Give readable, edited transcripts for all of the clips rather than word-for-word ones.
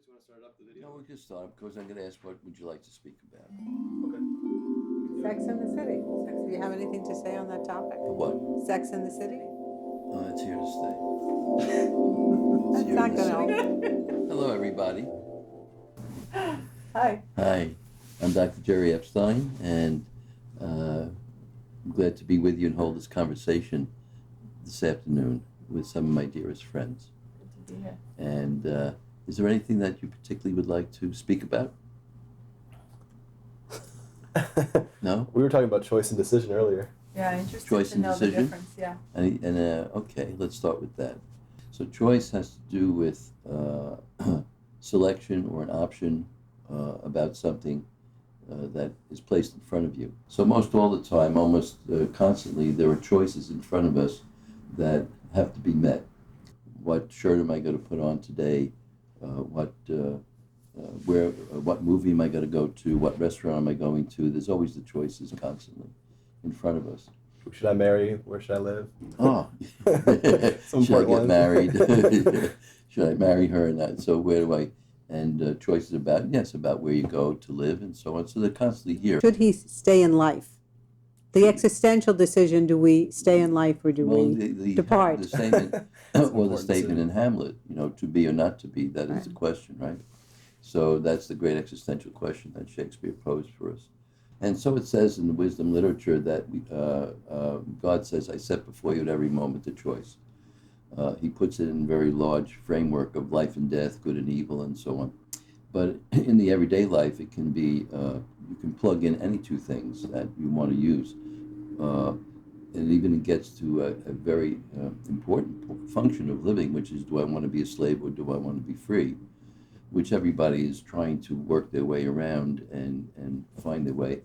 Do you want to start up the video? No, we can start because I'm going to ask what would you like to speak about? Okay. Sex in the City. Do you have anything to say on that topic? What? Sex in the City? It's here to stay. That's here not to going to stay. help. Hello, everybody. Hi. Hi, I'm Dr. Jerry Epstein, and I'm glad to be with you and hold this conversation this afternoon with some of my dearest friends. Good to be here. And is there anything that you particularly would like to speak about? No? We were talking about choice and decision earlier. Yeah, interesting Choice to and know decision? the difference, yeah. Okay, let's start with that. So choice has to do with selection or an option about something that is placed in front of you. So most all the time, almost constantly, there are choices in front of us that have to be met. What shirt am I going to put on today? What movie am I going to go to? What restaurant am I going to? There's always the choices constantly in front of us. Who should I marry? Where should I live? Oh, Some should I important get ones. married? Should I marry her? And that. So where do I? And choices about where you go to live and so on. So they're constantly here. Should he stay in life? The existential decision, do we stay in life or do we depart? The statement, well, the important statement in Hamlet, to be or not to be, that is Right. the question, right? So that's the great existential question that Shakespeare posed for us. And so it says in the wisdom literature that God says, I set before you at every moment a choice. He puts it in a very large framework of life and death, good and evil, and so on. But in the everyday life, it can be, you can plug in any two things that you want to use. And even it gets to a very important function of living, which is, do I want to be a slave or do I want to be free? Which everybody is trying to work their way around and find their way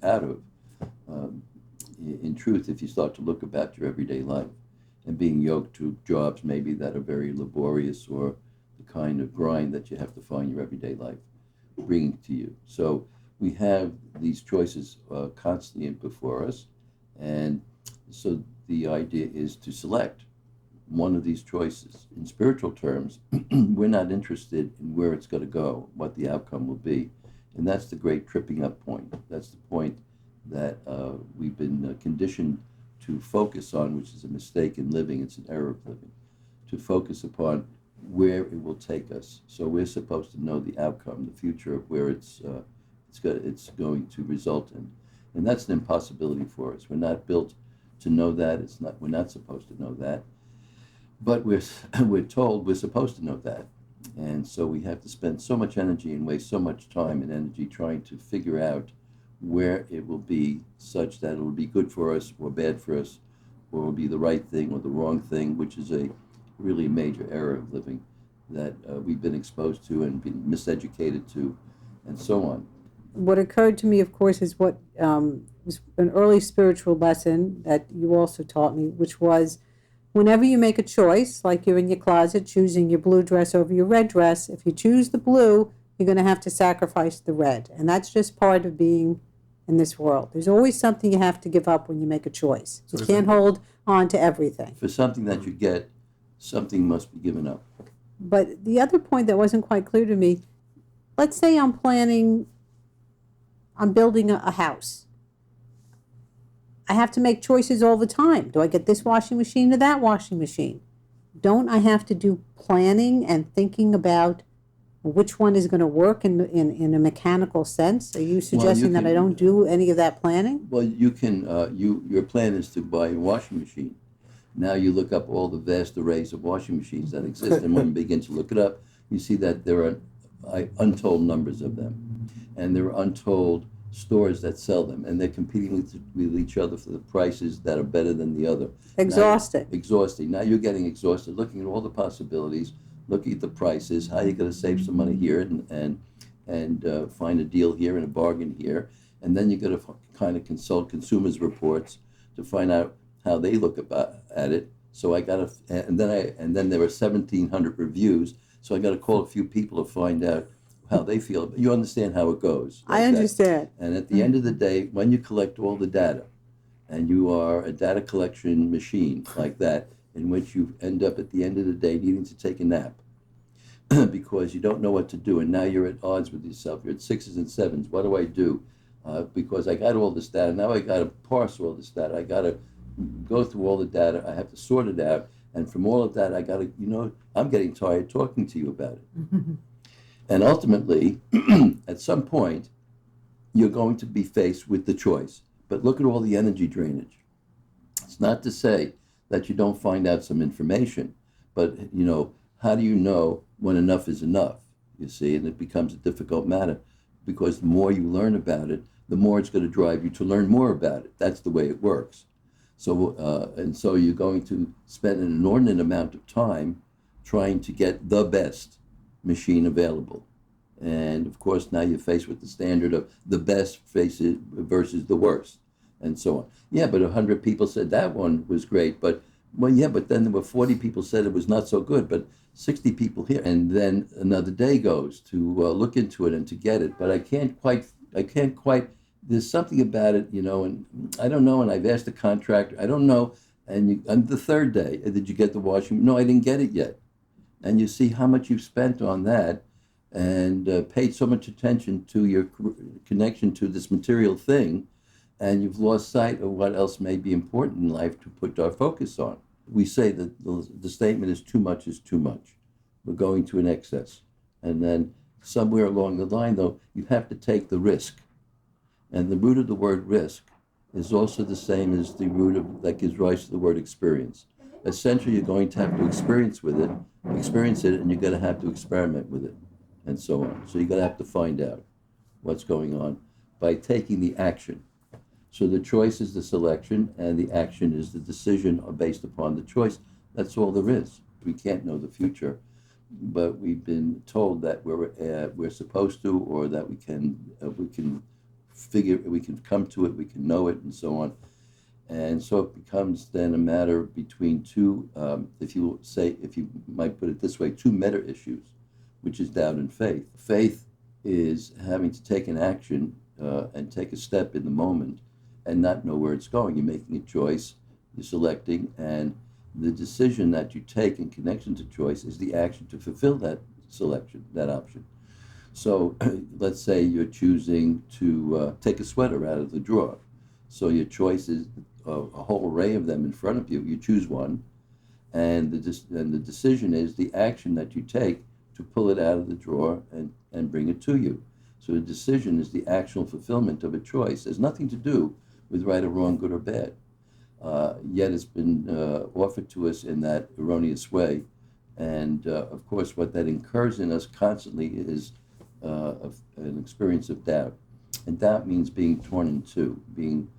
out of. In truth, if you start to look about your everyday life and being yoked to jobs maybe that are very laborious or the kind of grind that you have to find your everyday life bringing to you. So we have these choices constantly before us, and so the idea is to select one of these choices. In spiritual terms, we're not interested in where it's going to go, what the outcome will be. And that's the great tripping up point. That's the point that we've been conditioned to focus on, which is a mistake in living. It's an error of living, to focus upon where it will take us. So we're supposed to know the outcome, the future of where it's going to result in. And that's an impossibility for us. We're not built to know that. We're not supposed to know that. But we're told we're supposed to know that. And so we have to spend so much energy and waste so much time and energy trying to figure out where it will be such that it will be good for us or bad for us, or will be the right thing or the wrong thing, which is a really major error of living that we've been exposed to and been miseducated to, and so on. What occurred to me, of course, is what was an early spiritual lesson that you also taught me, which was whenever you make a choice, like you're in your closet choosing your blue dress over your red dress, if you choose the blue, you're going to have to sacrifice the red. And that's just part of being in this world. There's always something you have to give up when you make a choice. So You can't hold on to everything. For something that you get, something must be given up. But the other point that wasn't quite clear to me, let's say I'm building a house. I have to make choices all the time. Do I get this washing machine or that washing machine? Don't I have to do planning and thinking about which one is going to work in a mechanical sense? Are you suggesting that I don't do any of that planning? Well, you can. Your plan is to buy a washing machine. Now you look up all the vast arrays of washing machines that exist, and when you begin to look it up, you see that there are untold numbers of them, and there are untold stores that sell them, and they're competing with each other for the prices that are better than the other. Exhausting. Exhausting. Now you're getting exhausted looking at all the possibilities, looking at the prices, how you're going to save some money here and find a deal here and a bargain here, and then you're going to kind of consult consumers' reports to find out how they look at it. So and then there were 1,700 reviews. So I got to call a few people to find out how they feel. You understand how it goes. I understand. And at the end of the day, when you collect all the data, and you are a data collection machine like that, in which you end up at the end of the day needing to take a nap, because you don't know what to do, and now you're at odds with yourself. You're at sixes and sevens. What do I do? Because I got all this data. Now I got to parse all this data. I got to go through all the data. I have to sort it out. And from all of that, I got to, I'm getting tired talking to you about it. And ultimately, at some point, you're going to be faced with the choice. But look at all the energy drainage. It's not to say that you don't find out some information, but, how do you know when enough is enough? You see, and it becomes a difficult matter because the more you learn about it, the more it's going to drive you to learn more about it. That's the way it works. So you're going to spend an inordinate amount of time trying to get the best machine available. And of course, now you're faced with the standard of the best versus the worst, and so on. Yeah, but 100 people said that one was great, but but then there were 40 people said it was not so good, but 60 people here, and then another day goes to look into it and to get it. But I can't quite. There's something about it, and I don't know. And I've asked the contractor, I don't know. And on the third day, did you get the washing? No, I didn't get it yet. And you see how much you've spent on that, and paid so much attention to your connection to this material thing, and you've lost sight of what else may be important in life to put our focus on. We say that the statement is too much is too much. We're going to an excess. And then somewhere along the line, though, you have to take the risk. And the root of the word risk is also the same as the root that gives rise to the word experience. Essentially, you're going to have to experience it, and you're going to have to experiment with it, and so on. So you're going to have to find out what's going on by taking the action. So the choice is the selection, and the action is the decision based upon the choice. That's all there is. We can't know the future, but we've been told that we're supposed to, or that we can figure, we can come to it, we can know it, and so on. And so it becomes then a matter between two, if you might put it this way, two meta issues, which is doubt and faith. Faith is having to take an action and take a step in the moment and not know where it's going. You're making a choice, you're selecting, and the decision that you take in connection to choice is the action to fulfill that selection, that option. So let's say you're choosing to take a sweater out of the drawer. So your choice is a whole array of them in front of you. You choose one, and the decision is the action that you take to pull it out of the drawer and bring it to you. So the decision is the actual fulfillment of a choice. It has nothing to do with right or wrong, good or bad. Yet it's been offered to us in that erroneous way. And of course, what that incurs in us constantly is an experience of doubt. And doubt means being torn in two, being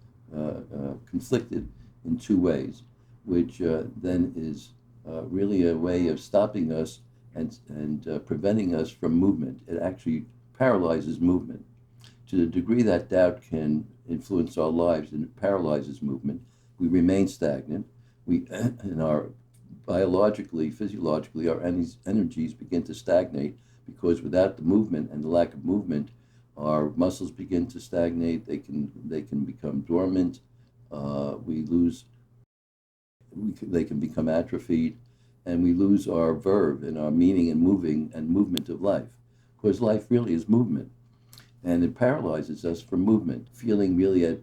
conflicted in two ways, which then is really a way of stopping us and preventing us from movement. It actually paralyzes movement. To the degree that doubt can influence our lives and it paralyzes movement, we remain stagnant. In our biologically, physiologically, our energies begin to stagnate, because without the movement and the lack of movement, our muscles begin to stagnate. They can become dormant. They can become atrophied, and we lose our verve and our meaning and movement of life. Because life really is movement, and it paralyzes us from movement, feeling really at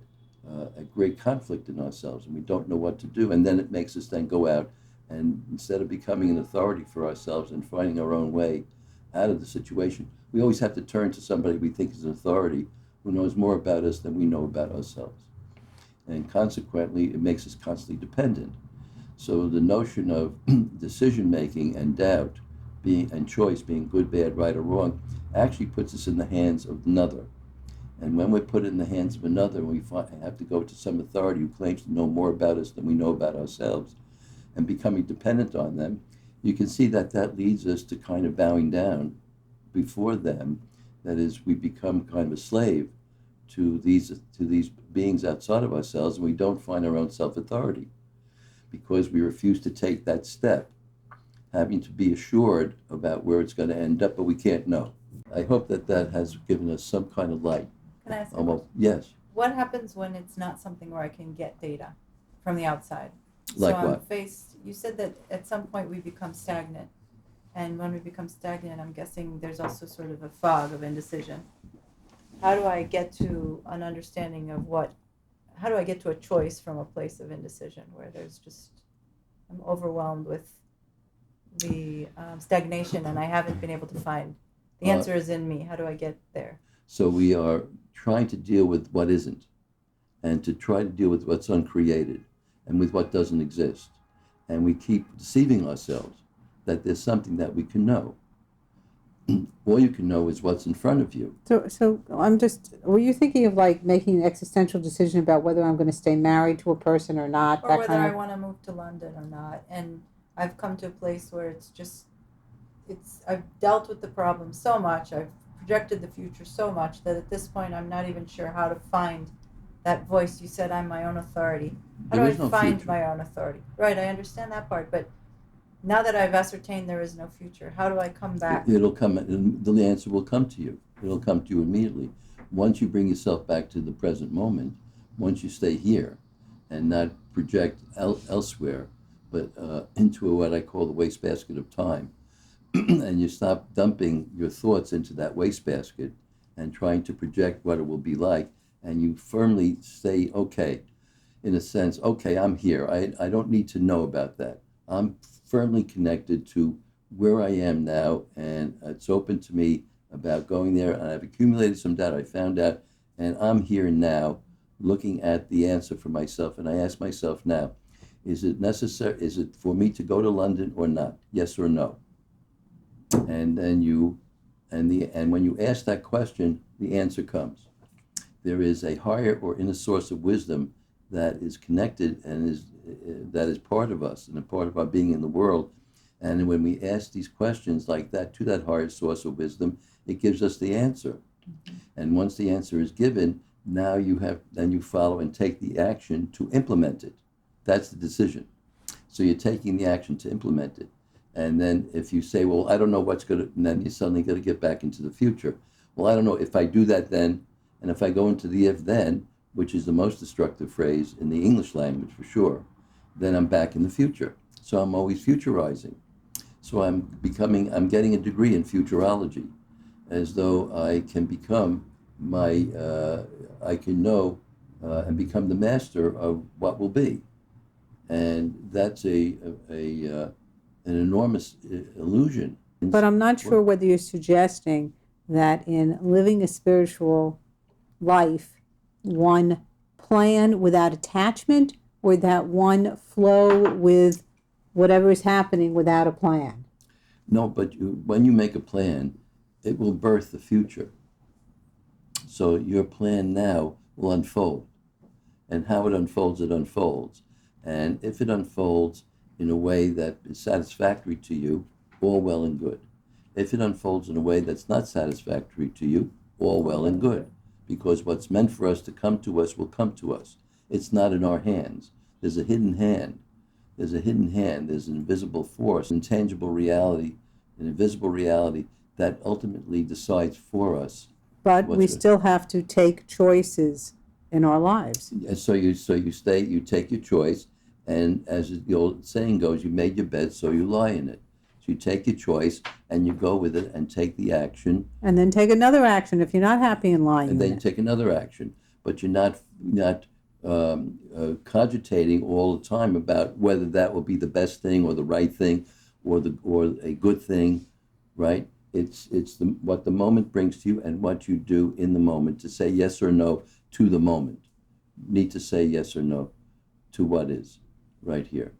great conflict in ourselves, and we don't know what to do. And then it makes us then go out, and instead of becoming an authority for ourselves and finding our own way out of the situation, we always have to turn to somebody we think is an authority who knows more about us than we know about ourselves. And consequently, it makes us constantly dependent. So the notion of decision-making and doubt and choice being good, bad, right, or wrong actually puts us in the hands of another. And when we're put in the hands of another, we have to go to some authority who claims to know more about us than we know about ourselves, and becoming dependent on them, you can see that leads us to kind of bowing down before them. That is, we become kind of a slave to these beings outside of ourselves, and we don't find our own self-authority because we refuse to take that step, having to be assured about where it's going to end up, but we can't know. I hope that has given us some kind of light. Can I ask Almost, yes. What happens when it's not something where I can get data from the outside? Like so what? You said that at some point we become stagnant. And when we become stagnant, I'm guessing there's also sort of a fog of indecision. How do I get to an understanding of how do I get to a choice from a place of indecision where there's just, I'm overwhelmed with the stagnation and I haven't been able to find, the answer is in me. How do I get there? So we are trying to deal with what isn't, and to try to deal with what's uncreated and with what doesn't exist. And we keep deceiving ourselves that there's something that we can know. All you can know is what's in front of you. So were you thinking of like making an existential decision about whether I'm going to stay married to a person or not? Or that whether kind I of... want to move to London or not. And I've come to a place where I've dealt with the problem so much, I've projected the future so much that at this point I'm not even sure how to find that voice. You said I'm my own authority. How There do is I no find future. my own authority? Right, I understand that part, but now that I've ascertained there is no future, how do I come back? It'll come, the answer will come to you. It'll come to you immediately. Once you bring yourself back to the present moment, once you stay here and not project elsewhere, but into what I call the wastebasket of time, and you stop dumping your thoughts into that wastebasket and trying to project what it will be like, and you firmly say, okay, in a sense, okay, I'm here. I don't need to know about that. I'm firmly connected to where I am now, and it's open to me about going there, and I've accumulated some data. I found out, and I'm here now looking at the answer for myself, and I ask myself now, is it necessary, is it for me to go to London or not? Yes or no? And then and when you ask that question, the answer comes. There is a higher or inner source of wisdom that is connected and that is part of us and a part of our being in the world. And when we ask these questions like that to that higher source of wisdom, it gives us the answer. And once the answer is given, now then you follow and take the action to implement it. That's the decision. So you're taking the action to implement it. And then if you say, well, I don't know what's going to, and then you're suddenly going to get back into the future. Well, I don't know if I do that then, and if I go into the if then, which is the most destructive phrase in the English language for sure, then I'm back in the future. So I'm always futurizing. So I'm getting a degree in futurology, as though I can become I can know and become the master of what will be. And that's an enormous illusion. But I'm not sure whether you're suggesting that in living a spiritual life, one plan without attachment, or that one flow with whatever is happening without a plan. No, but when you make a plan, it will birth the future. So your plan now will unfold. And how it unfolds. And if it unfolds in a way that is satisfactory to you, all well and good. If it unfolds in a way that's not satisfactory to you, all well and good. Because what's meant for us to come to us will come to us. It's not in our hands. There's a hidden hand. There's an invisible force, intangible reality, an invisible reality that ultimately decides for us. But we still have to take choices in our lives. And so you take your choice, and as the old saying goes, you made your bed, so you lie in it. So you take your choice and you go with it and take the action. And then take another action if you're not happy in lying. And then take another action, but you're not cogitating all the time about whether that will be the best thing or the right thing or a good thing, right? It's what the moment brings to you and what you do in the moment to say yes or no to the moment. You need to say yes or no to what is right here,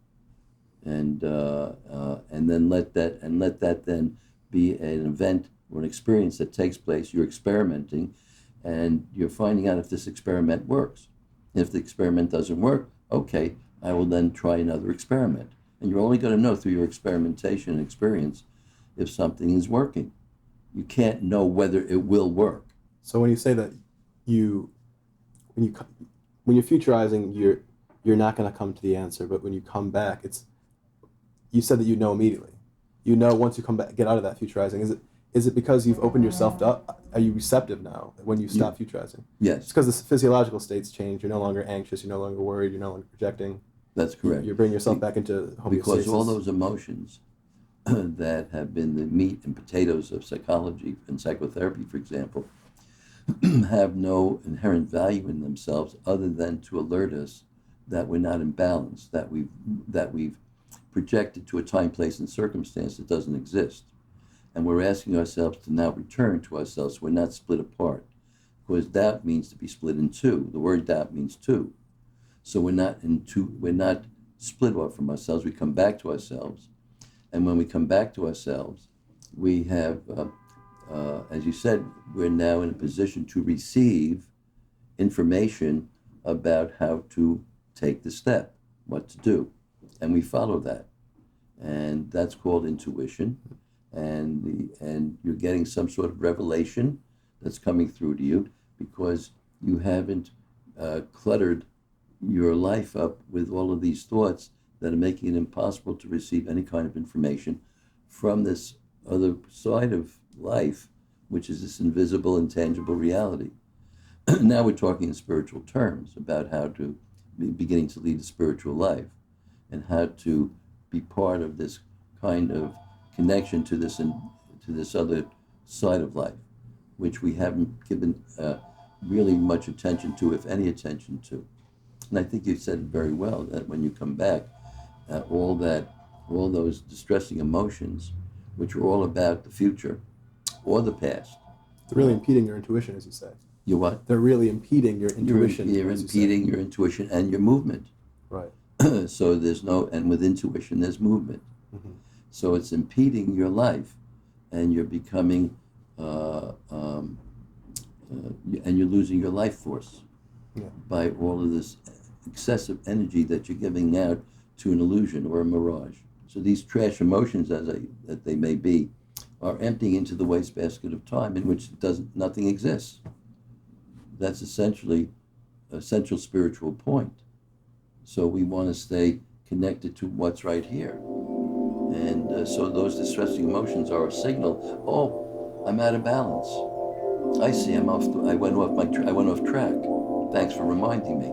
and then let that then be an event or an experience that takes place. You're experimenting, and you're finding out if this experiment works. If the experiment doesn't work, okay, I will then try another experiment. And you're only going to know through your experimentation and experience if something is working. You can't know whether it will work. So when you say that when you're futurizing, you're not going to come to the answer, but when you come back, you said that you know immediately. You know once you come back, get out of that futurizing. Is it because you've opened yourself up? Are you receptive now when you stop futurizing? Yes. It's because the physiological states change. You're no longer anxious. You're no longer worried. You're no longer projecting. That's correct. You're bringing yourself back into homeostasis. Because all those emotions that have been the meat and potatoes of psychology and psychotherapy, for example, have no inherent value in themselves other than to alert us that we're not in balance, that we've projected to a time, place, and circumstance that doesn't exist. And we're asking ourselves to now return to ourselves so we're not split apart. Because doubt means to be split in two. The word doubt means two. So we're not split off from ourselves. We come back to ourselves. And when we come back to ourselves, we have, as you said, we're now in a position to receive information about how to take the step, what to do. And we follow that. And that's called intuition. And you're getting some sort of revelation that's coming through to you because you haven't cluttered your life up with all of these thoughts that are making it impossible to receive any kind of information from this other side of life, which is this invisible, intangible reality. Now we're talking in spiritual terms about how to be beginning to lead a spiritual life and how to be part of this kind of connection to this other side of life, which we haven't given really much attention to, if any attention to. And I think you said it very well that when you come back, all those distressing emotions, which are all about the future or the past, They're really impeding your intuition, as you say. you what? They're really impeding your intuition. You're as you impeding say. your intuition and your movement. Right. So and with intuition, there's movement. Mm-hmm. So it's impeding your life, and you're becoming, and you're losing your life force by all of this excessive energy that you're giving out to an illusion or a mirage. So these trash emotions, that they may be, are emptying into the wastebasket of time in which nothing exists. That's essentially a central spiritual point. So we want to stay connected to what's right here. And so those distressing emotions are a signal. Oh, I'm out of balance. I see. I went off track. Thanks for reminding me.